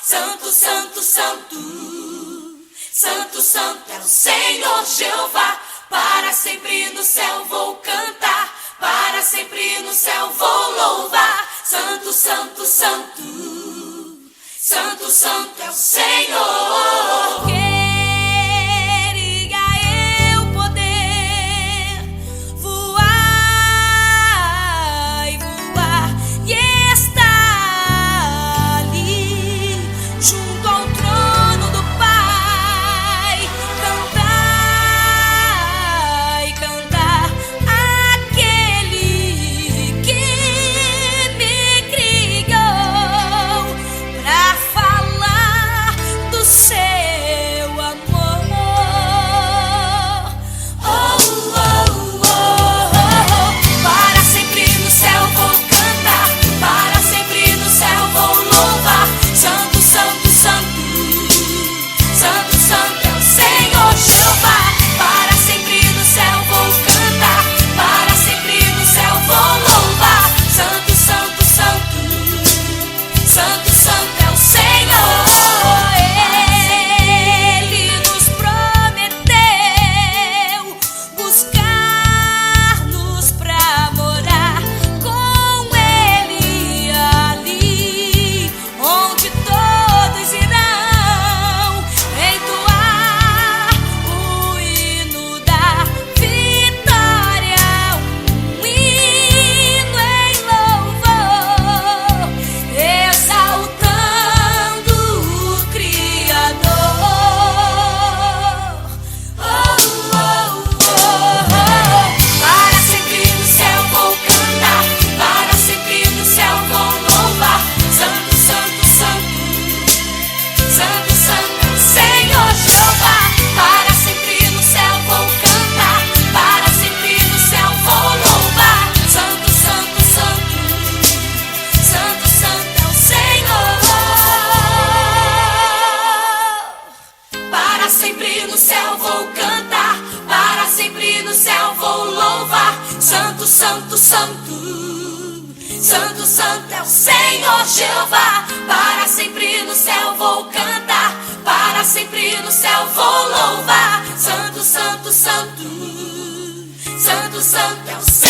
Santo, santo, santo. Santo, santo é o Senhor Jeová. Para sempre no céu vou cantar, para sempre no céu vou louvar. Santo, santo, santo. Santo, santo é o Senhor. Queria eu poder voar e voar e estar ali junto ao trono do Pai, cantar e cantar aquele que me criou pra falar do seu amor. Oh, oh, oh, oh, oh. Para sempre no céu vou cantar, para sempre no céu vou louvar. Santo, santo, santo. Santo, santo é o Senhor Jeová. Para sempre no céu vou cantar, para sempre no céu vou louvar. Santo, santo, santo. Santo, santo é o Senhor. Ele nos prometeu buscar-nos pra morar com Ele ali, onde todos irão entoar o hino da vitória, um hino em louvor, exaltando o Criador. Oh, oh, oh, oh. Para sempre no céu vou cantar, para sempre no céu vou louvar. Santo, santo, santo. Santo, santo é o Senhor Jeová. Para sempre no céu vou cantar, para sempre no céu vou louvar. Santo, santo, santo. Santo, santo é o Senhor. Para sempre no céu vou cantar, para sempre no céu vou louvar. Santo, santo, santo. Santo, santo é o Senhor Jeová. Para sempre no céu vou cantar, para sempre no céu vou louvar. Santo, santo, santo. Santo, santo é o Senhor.